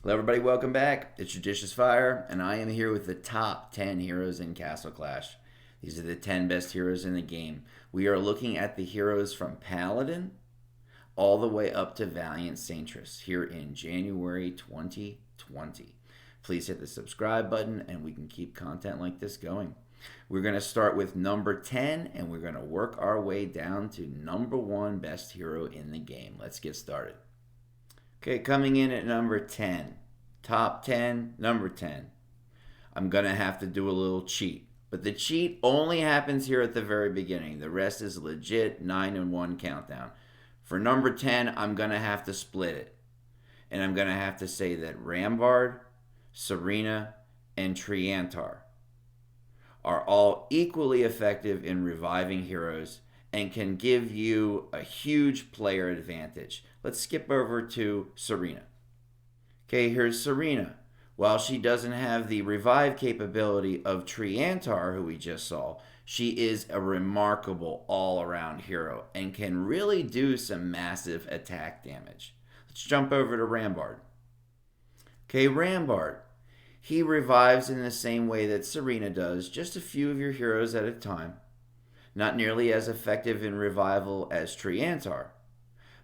Hello, everybody. Welcome back. It's JudiciousFire, and I am here with the top 10 heroes in Castle Clash. These are the 10 best heroes in the game. We are looking at the heroes from Paladin all the way up to Valiant Sanctus here in January 2020. Please hit the subscribe button, and we can keep content like this going. We're going to start with number 10, and we're going to work our way down to number 1 best hero in the game. Let's get started. Okay, coming in at number 10. Top 10, number 10. I'm going to have to do a little cheat. But the cheat only happens here at the very beginning. The rest is legit 9-1 countdown. For number 10, I'm going to have to split it. And I'm going to have to say that Rambard, Serena, and Triantar are all equally effective in reviving heroes and can give you a huge player advantage. Let's skip over to Serena. Okay, here's Serena. While she doesn't have the revive capability of Triantar, who we just saw, she is a remarkable all-around hero and can really do some massive attack damage. Let's jump over to Rambard. Okay, Rambard. He revives in the same way that Serena does, just a few of your heroes at a time. Not nearly as effective in revival as Triantar,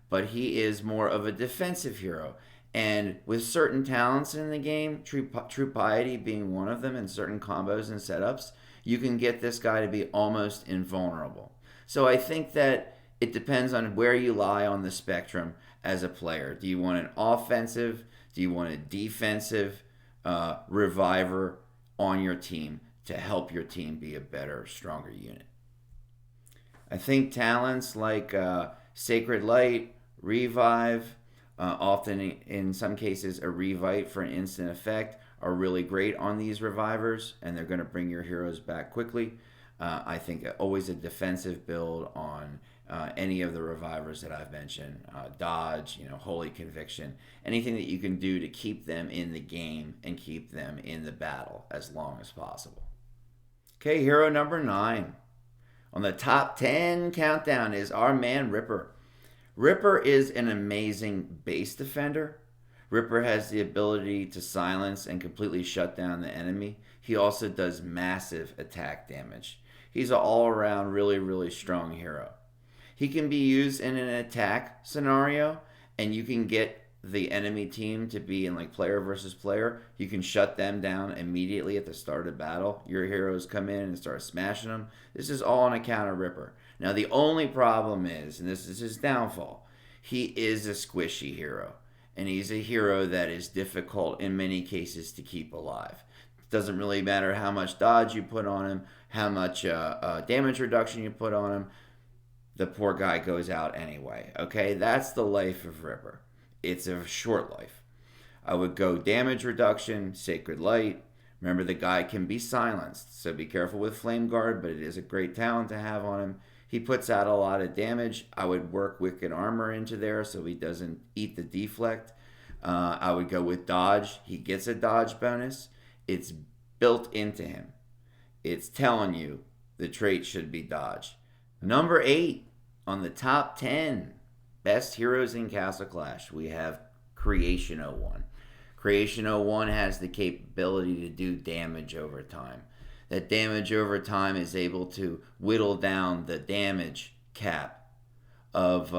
but he is more of a defensive hero. And with certain talents in the game, True Piety being one of them in certain combos and setups, you can get this guy to be almost invulnerable. So I think that it depends on where you lie on the spectrum as a player. Do you want an offensive? Do you want a defensive reviver on your team to help your team be a better, stronger unit? I think talents like Sacred Light, Revive, often in some cases a Revite for an instant effect, are really great on these revivers, and they're going to bring your heroes back quickly. I think always a defensive build on any of the revivers that I've mentioned. Dodge, Holy Conviction, anything that you can do to keep them in the game and keep them in the battle as long as possible. Okay, hero number 9. On the top 10 countdown is our man Ripper. Ripper is an amazing base defender. Ripper has the ability to silence and completely shut down the enemy. He also does massive attack damage. He's an all-around really, really strong hero. He can be used in an attack scenario, and you can get the enemy team to be in like player versus player. You can shut them down immediately at the start of battle. Your heroes come in and start smashing them. This is all on account of Ripper. Now the only problem is, and this is his downfall, he is a squishy hero. And he's a hero that is difficult in many cases to keep alive. It doesn't really matter how much dodge you put on him, how much damage reduction you put on him. The poor guy goes out anyway. Okay, that's the life of Ripper. It's a short life. I would go damage reduction, Sacred Light. Remember, the guy can be silenced, so be careful with Flame Guard, but it is a great talent to have on him. He puts out a lot of damage. I would work Wicked Armor into there so he doesn't eat the deflect. I would go with dodge. He gets a dodge bonus. It's built into him. It's telling you the trait should be dodge. Number 8 on the top 10 best heroes in Castle Clash, we have Creation 01. Creation 01 has the capability to do damage over time. That damage over time is able to whittle down the damage cap of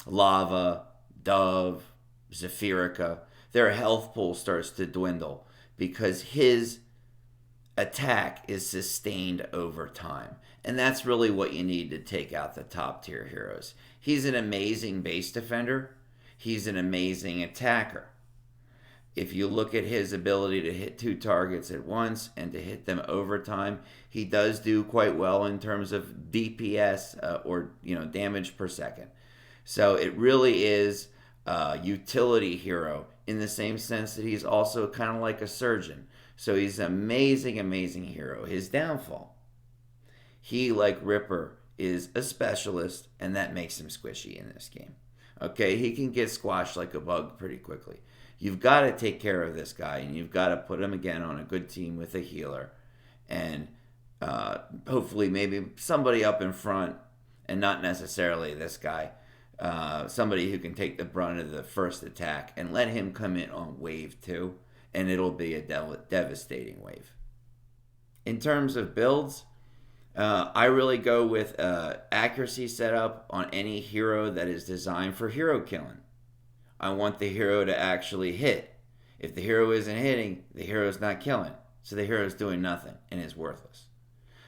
Lava, Dove, Zephyrica. Their health pool starts to dwindle because his attack is sustained over time. And that's really what you need to take out the top tier heroes. He's an amazing base defender. He's an amazing attacker. If you look at his ability to hit 2 targets at once and to hit them over time, he does do quite well in terms of DPS or damage per second. So it really is a utility hero in the same sense that he's also kind of like a surgeon. So he's an amazing, amazing hero. His downfall, he, like Ripper, is a specialist, and that makes him squishy in this game. Okay, he can get squashed like a bug pretty quickly. You've got to take care of this guy, and you've got to put him again on a good team with a healer. And hopefully maybe somebody up in front, and not necessarily this guy, somebody who can take the brunt of the first attack, and let him come in on wave 2, and it'll be a devastating wave. In terms of builds, I really go with accuracy setup on any hero that is designed for hero killing. I want the hero to actually hit. If the hero isn't hitting, the hero's not killing. So the hero's doing nothing and is worthless.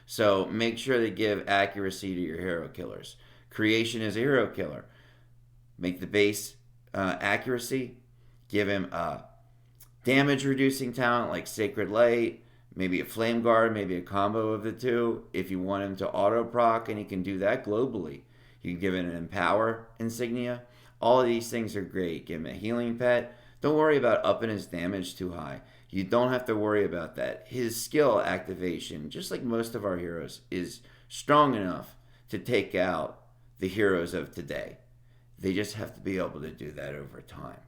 So make sure to give accuracy to your hero killers. Creation is a hero killer. Make the base accuracy. Give him a damage reducing talent like Sacred Light, maybe a Flame Guard, maybe a combo of the two. If you want him to auto proc, and he can do that globally, you can give him an Empower insignia. All of these things are great. Give him a healing pet. Don't worry about upping his damage too high. You don't have to worry about that. His skill activation, just like most of our heroes, is strong enough to take out the heroes of today. They just have to be able to do that over time.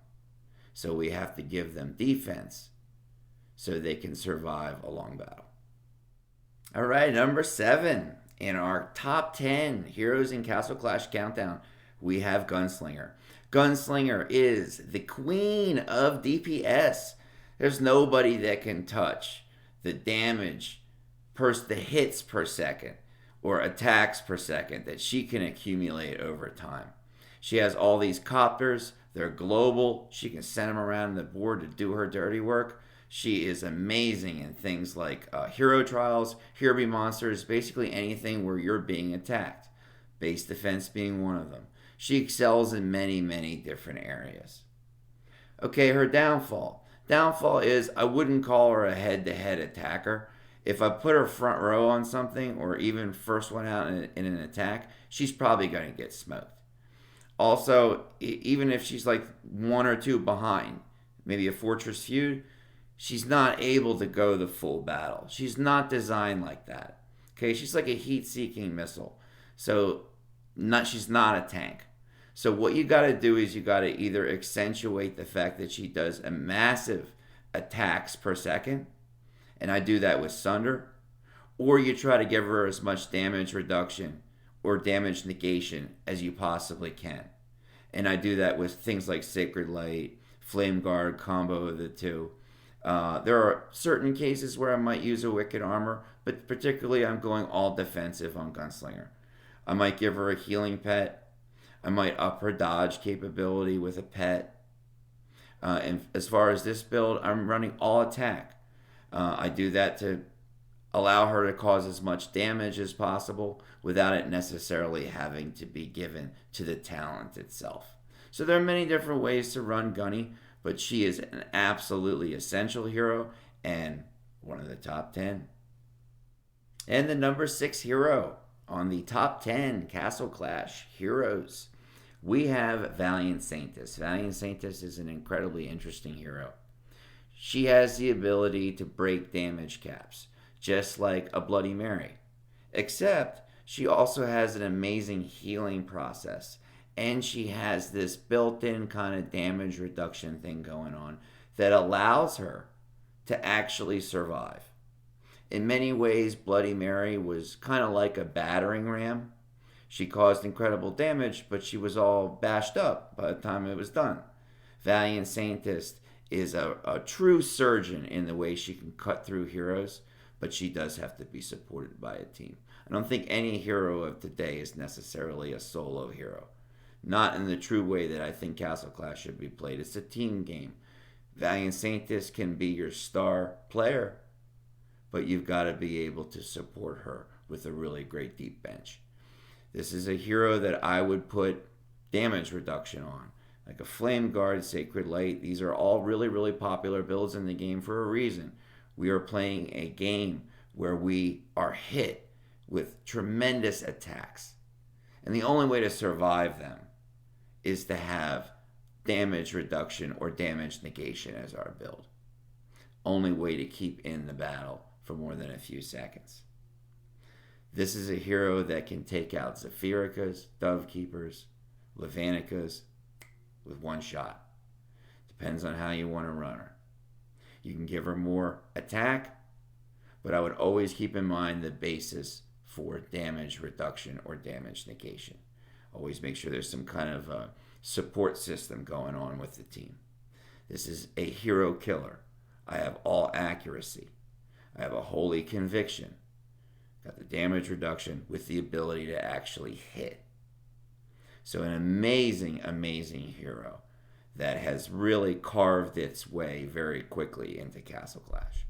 So we have to give them defense so they can survive a long battle. All right, number 7 in our top 10 heroes in Castle Clash countdown, we have Gunslinger. Gunslinger is the queen of DPS. There's nobody that can touch the damage, the hits per second, or attacks per second that she can accumulate over time. She has all these copters. They're global. She can send them around the board to do her dirty work. She is amazing in things like hero trials, hero be monsters, basically anything where you're being attacked. Base defense being one of them. She excels in many, many different areas. Okay, her downfall. Downfall is I wouldn't call her a head-to-head attacker. If I put her front row on something, or even first one out in an attack, she's probably going to get smoked. Also, even if she's like 1 or 2 behind, maybe a Fortress Feud, she's not able to go the full battle. She's not designed like that. Okay, she's like a heat-seeking missile. So she's not a tank. So what you got to do is you got to either accentuate the fact that she does a massive attacks per second, and I do that with Sunder, or you try to give her as much damage reduction or damage negation as you possibly can. And I do that with things like Sacred Light, Flame Guard, combo of the two. There are certain cases where I might use a Wicked Armor, but particularly I'm going all defensive on Gunslinger. I might give her a healing pet. I might up her dodge capability with a pet. And as far as this build, I'm running all attack. I do that to allow her to cause as much damage as possible without it necessarily having to be given to the talent itself. So there are many different ways to run Gunny, but she is an absolutely essential hero and one of the top 10. And the number 6 hero on the top 10 Castle Clash heroes, we have Valiant Sanctus. Valiant Sanctus is an incredibly interesting hero. She has the ability to break damage caps, just like a Bloody Mary. Except she also has an amazing healing process, and she has this built-in kind of damage reduction thing going on that allows her to actually survive. In many ways, Bloody Mary was kind of like a battering ram. She caused incredible damage, but she was all bashed up by the time it was done. Valiant Sanctus is a true surgeon in the way she can cut through heroes, but she does have to be supported by a team. I don't think any hero of today is necessarily a solo hero. Not in the true way that I think Castle Clash should be played. It's a team game. Valiant Sanctus can be your star player, but you've got to be able to support her with a really great deep bench. This is a hero that I would put damage reduction on, like a Flame Guard, Sacred Light. These are all really, really popular builds in the game for a reason. We are playing a game where we are hit with tremendous attacks. And the only way to survive them is to have damage reduction or damage negation as our build. Only way to keep in the battle for more than a few seconds. This is a hero that can take out Zephyricas, Dovekeepers, Levanicas with one shot. Depends on how you want to run her. You can give her more attack, but I would always keep in mind the basis for damage reduction or damage negation. Always make sure there's some kind of support system going on with the team. This is a hero killer. I have all accuracy. I have a holy conviction. Got the damage reduction with the ability to actually hit. So an amazing, amazing hero that has really carved its way very quickly into Castle Clash.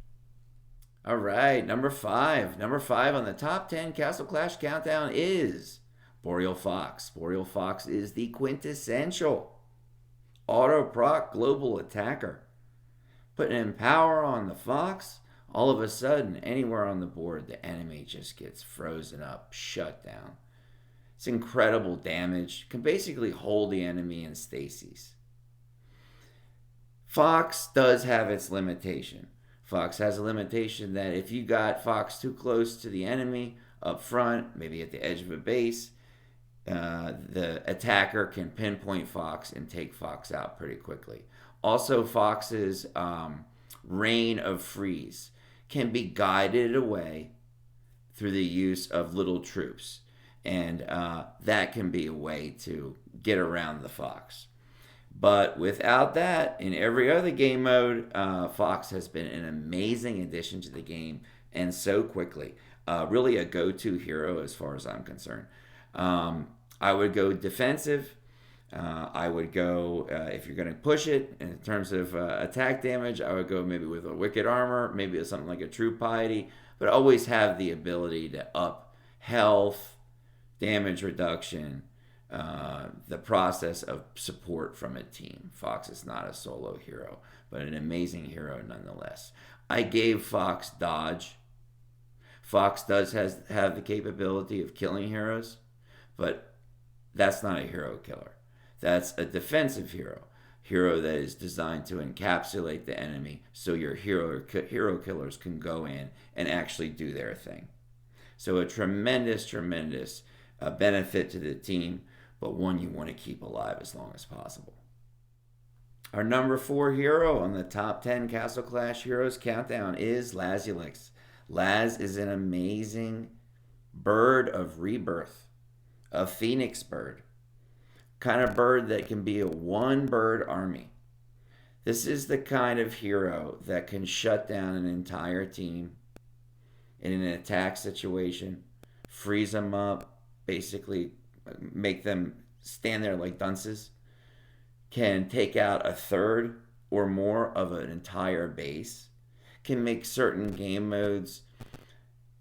All right, number 5. Number 5 on the top 10 Castle Clash countdown is Boreal Fox. Boreal Fox is the quintessential auto-proc global attacker. Putting in power on the Fox, all of a sudden, anywhere on the board, the enemy just gets frozen up, shut down. It's incredible damage. Can basically hold the enemy in stasis. Fox does have its limitation. Fox has a limitation that if you got Fox too close to the enemy up front, maybe at the edge of a base, the attacker can pinpoint Fox and take Fox out pretty quickly. Also, Fox's reign of freeze can be guided away through the use of little troops. And that can be a way to get around the Fox. But without that, in every other game mode, Fox has been an amazing addition to the game, and so quickly. Really a go-to hero as far as I'm concerned. I would go defensive. I would go, if you're going to push it in terms of attack damage, I would go maybe with a Wicked Armor, maybe something like a True Piety, but always have the ability to up health, damage reduction, the process of support from a team. Fox is not a solo hero, but an amazing hero nonetheless. I gave Fox dodge. Fox does have the capability of killing heroes, but that's not a hero killer. That's a defensive hero that is designed to encapsulate the enemy so your hero killers can go in and actually do their thing. So a tremendous benefit to the team, but one you want to keep alive as long as possible. Our number 4 hero on the top 10 Castle Clash Heroes countdown is Lazulix. Laz is an amazing bird of rebirth, a phoenix bird, kind of bird that can be a one-bird army. This is the kind of hero that can shut down an entire team in an attack situation, freeze them up, basically make them stand there like dunces, can take out a third or more of an entire base, can make certain game modes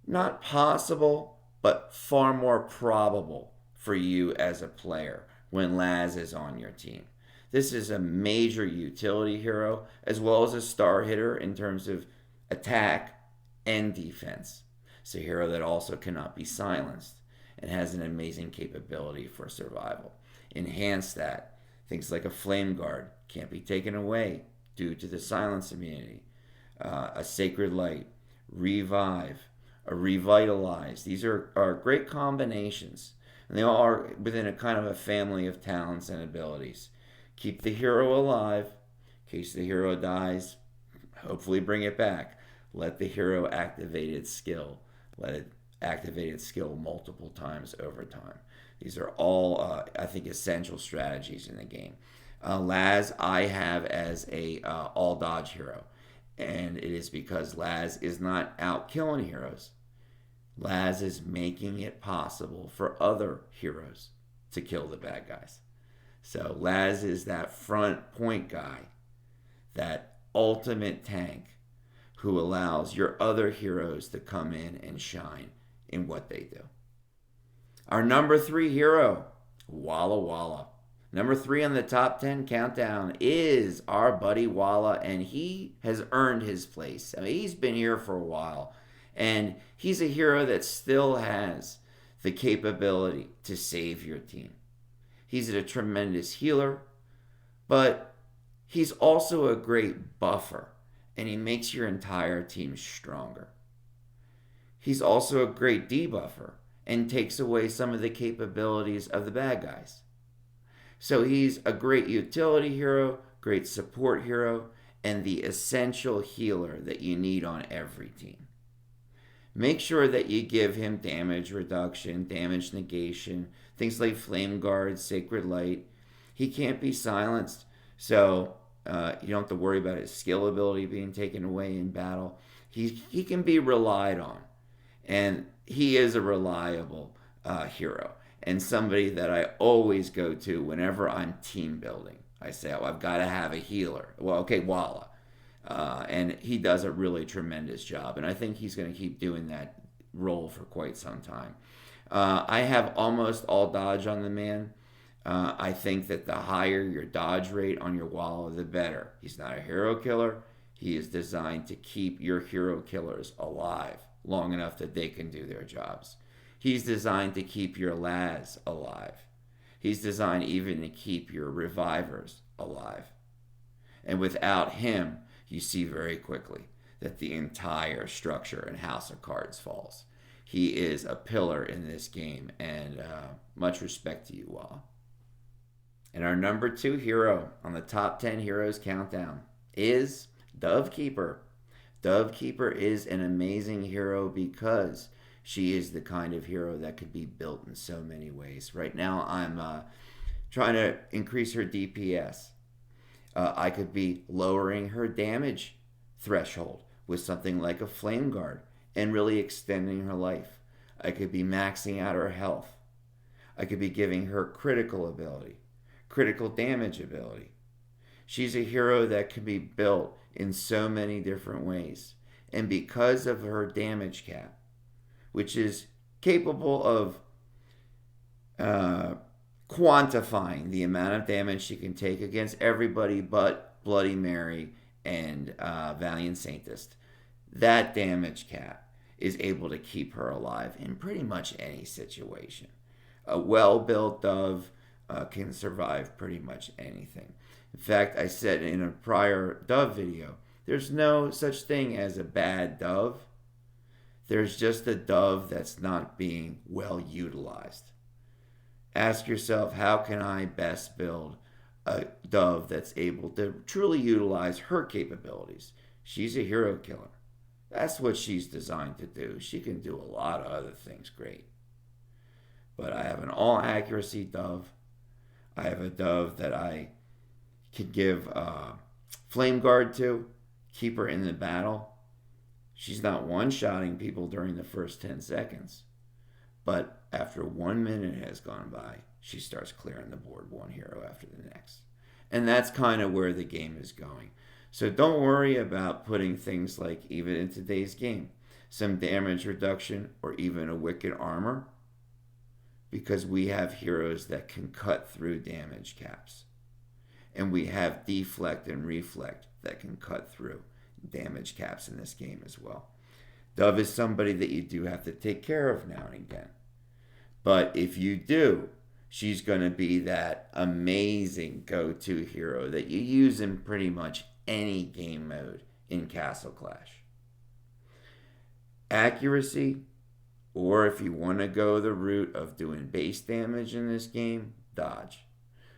not possible, but far more probable for you as a player when Laz is on your team. This is a major utility hero, as well as a star hitter in terms of attack and defense. It's a hero that also cannot be silenced and has an amazing capability for survival. Enhance that. Things like a Flame Guard can't be taken away due to the silence immunity. A Sacred Light, Revive, a Revitalize. These are great combinations. And they all are within a kind of a family of talents and abilities. Keep the hero alive. In case the hero dies, hopefully bring it back. Let the hero activate its skill. Let it activate its skill multiple times over time. These are all, I think, essential strategies in the game. Laz, I have as a all dodge hero. And it is because Laz is not out killing heroes. Laz is making it possible for other heroes to kill the bad guys. So Laz is that front point guy, that ultimate tank who allows your other heroes to come in and shine in what they do. Our number 3 hero, Walla Walla. Number 3 on the top 10 countdown is our buddy Walla, and he has earned his place. I mean, he's been here for a while, and he's a hero that still has the capability to save your team. He's a tremendous healer, but he's also a great buffer, and he makes your entire team stronger. He's also a great debuffer and takes away some of the capabilities of the bad guys. So he's a great utility hero, great support hero, and the essential healer that you need on every team. Make sure that you give him damage reduction, damage negation, things like Flame Guard, Sacred Light. He can't be silenced, so you don't have to worry about his skill ability being taken away in battle. He can be relied on, and he is a reliable hero and somebody that I always go to whenever I'm team building. I say, oh, I've got to have a healer. Well, okay, Walla. And he does a really tremendous job. And I think he's going to keep doing that role for quite some time. I have almost all dodge on the man. I think that the higher your dodge rate on your Walla, the better. He's not a hero killer. He is designed to keep your hero killers alive long enough that they can do their jobs. He's designed to keep your Laz alive. He's designed even to keep your revivers alive. And without him, you see very quickly that the entire structure and house of cards falls. He is a pillar in this game, and much respect to you all. And our number 2 hero on the top 10 heroes countdown is Dovekeeper. Dovekeeper is an amazing hero because she is the kind of hero that could be built in so many ways. Right now, I'm trying to increase her DPS. I could be lowering her damage threshold with something like a Flame Guard and really extending her life. I could be maxing out her health. I could be giving her critical ability, critical damage ability. She's a hero that can be built in so many different ways. And because of her damage cap, which is capable of quantifying the amount of damage she can take against everybody but Bloody Mary and Valiant Sanctus, that damage cap is able to keep her alive in pretty much any situation. A well-built Dove can survive pretty much anything. In fact, I said in a prior Dove video, there's no such thing as a bad Dove. There's just a Dove that's not being well utilized. Ask yourself, how can I best build a Dove that's able to truly utilize her capabilities? She's a hero killer. That's what she's designed to do. She can do a lot of other things great. But I have an all accuracy Dove. I have a Dove that I can give Flame Guard to, keep her in the battle. She's not one-shotting people during the first 10 seconds. But after 1 minute has gone by, she starts clearing the board one hero after the next. And that's kind of where the game is going. So don't worry about putting things like, even in today's game, some damage reduction or even a wicked armor, because we have heroes that can cut through damage caps. And we have deflect and reflect that can cut through damage caps in this game as well. Dove is somebody that you do have to take care of now and again. But if you do, she's going to be that amazing go-to hero that you use in pretty much any game mode in Castle Clash. Accuracy, or if you want to go the route of doing base damage in this game, dodge.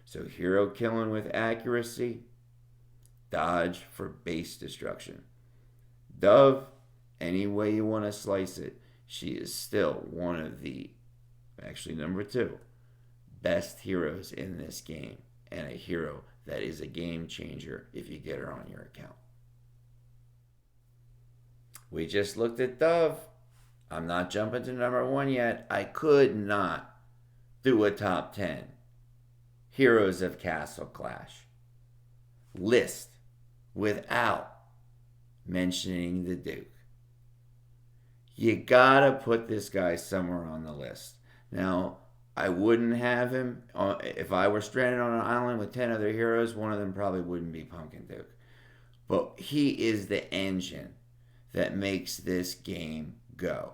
So hero killing with accuracy, dodge for base destruction. Dove, any way you want to slice it, she is still one of the, actually number 2, best heroes in this game, and a hero that is a game changer if you get her on your account. We just looked at Dove. I'm not jumping to number 1 yet. I could not do a top 10 heroes of Castle Clash list without mentioning the Duke. You gotta put this guy somewhere on the list. Now, I wouldn't have him, if I were stranded on an island with 10 other heroes, one of them probably wouldn't be Pumpkin Duke. But he is the engine that makes this game go.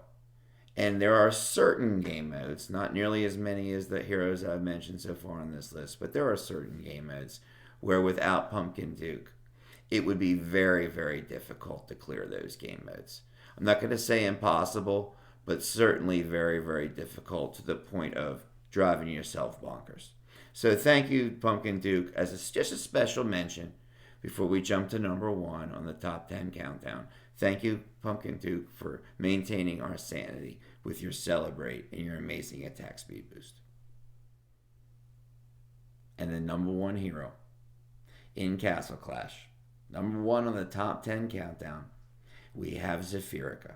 And there are certain game modes, not nearly as many as the heroes I've mentioned so far on this list, but there are certain game modes where without Pumpkin Duke, it would be very, very difficult to clear those game modes. I'm not going to say impossible, but certainly very, very difficult to the point of driving yourself bonkers. So thank you, Pumpkin Duke, as just a special mention before we jump to number 1 on the top 10 countdown. Thank you, Pumpkin Duke, for maintaining our sanity with your Celebrate and your amazing attack speed boost. And the number one hero in Castle Clash, number one on the top 10 countdown, we have Zephirica.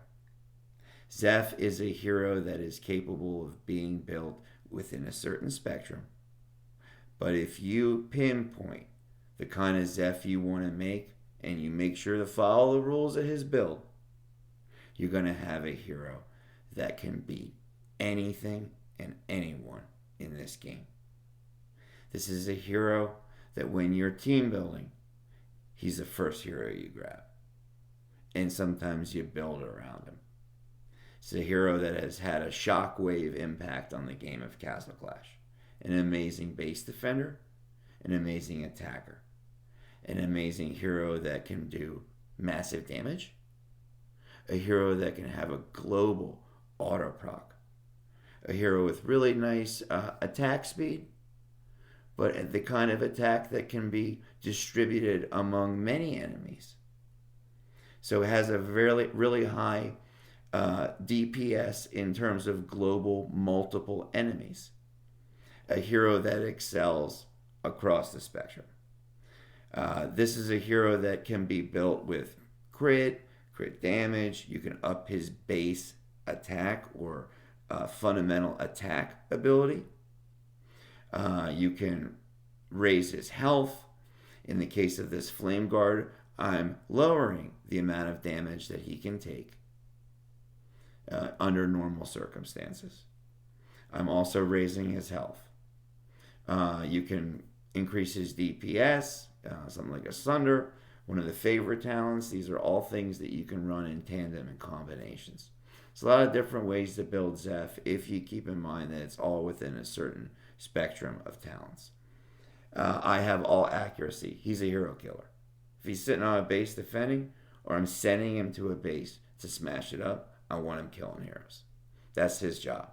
Zeff is a hero that is capable of being built within a certain spectrum. But if you pinpoint the kind of Zeff you want to make, and you make sure to follow the rules of his build, you're going to have a hero that can beat anything and anyone in this game. This is a hero that when you're team building, he's the first hero you grab. And sometimes you build around him. It's a hero that has had a shockwave impact on the game of Castle Clash. An amazing base defender, an amazing attacker, an amazing hero that can do massive damage, a hero that can have a global auto proc, a hero with really nice attack speed, but the kind of attack that can be distributed among many enemies. So it has a really high DPS in terms of global multiple enemies. A hero that excels across the spectrum. This is a hero that can be built with crit damage. You can up his base attack or fundamental attack ability. You can raise his health. In the case of this Flame Guard, I'm lowering the amount of damage that he can take under normal circumstances. I'm also raising his health. You can increase his DPS, something like a Sunder, one of the favorite talents. These are all things that you can run in tandem and combinations. There's a lot of different ways to build Zeff if you keep in mind that it's all within a certain spectrum of talents. I have all accuracy. He's a hero killer. If he's sitting on a base defending, or I'm sending him to a base to smash it up, I want him killing heroes. That's his job.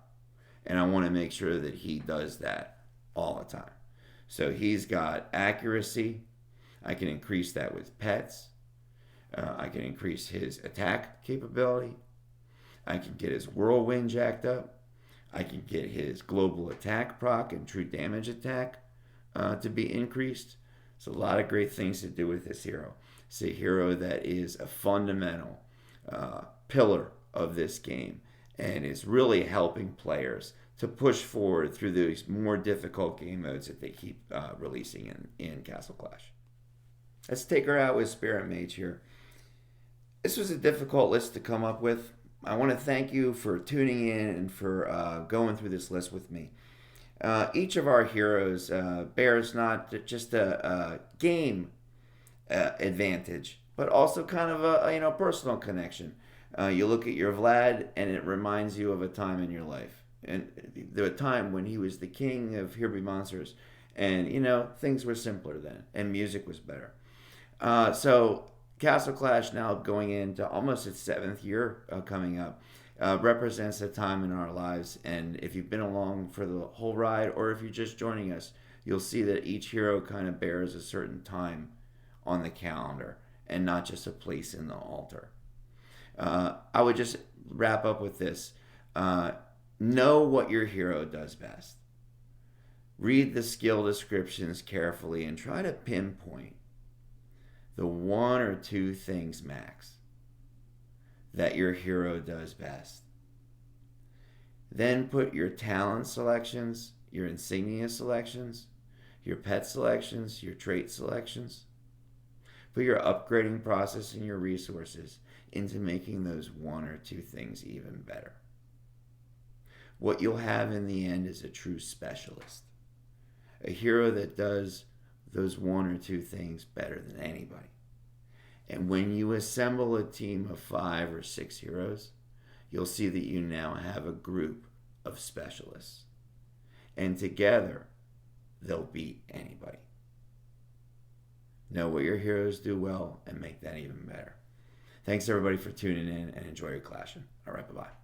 And I want to make sure that he does that all the time. So he's got accuracy. I can increase that with pets. I can increase his attack capability. I can get his whirlwind jacked up. I can get his global attack proc and true damage attack to be increased. So a lot of great things to do with this hero. It's a hero that is a fundamental pillar of this game and is really helping players to push forward through these more difficult game modes that they keep releasing in Castle Clash. Let's take her out with Spirit Mage here. This was a difficult list to come up with. I want to thank you for tuning in and for going through this list with me. Each of our heroes bears not just a game advantage, but also kind of a personal connection. You look at your Vlad, and it reminds you of a time in your life, and the time when he was the king of Here Be Monsters, and things were simpler then, and music was better. So Castle Clash, now going into almost its 7th year coming up, represents a time in our lives. And if you've been along for the whole ride, or if you're just joining us, you'll see that each hero kind of bears a certain time on the calendar and not just a place in the altar. I would just wrap up with this. Know what your hero does best. Read the skill descriptions carefully and try to pinpoint the 1 or 2 things max that your hero does best. Then put your talent selections, your insignia selections, your pet selections, your trait selections. Put your upgrading process and your resources into making those 1 or 2 things even better. What you'll have in the end is a true specialist. A hero that does those 1 or 2 things better than anybody. And when you assemble a team of 5 or 6 heroes, you'll see that you now have a group of specialists. And together, they'll beat anybody. Know what your heroes do well and make that even better. Thanks everybody for tuning in, and enjoy your clashing. All right, bye-bye.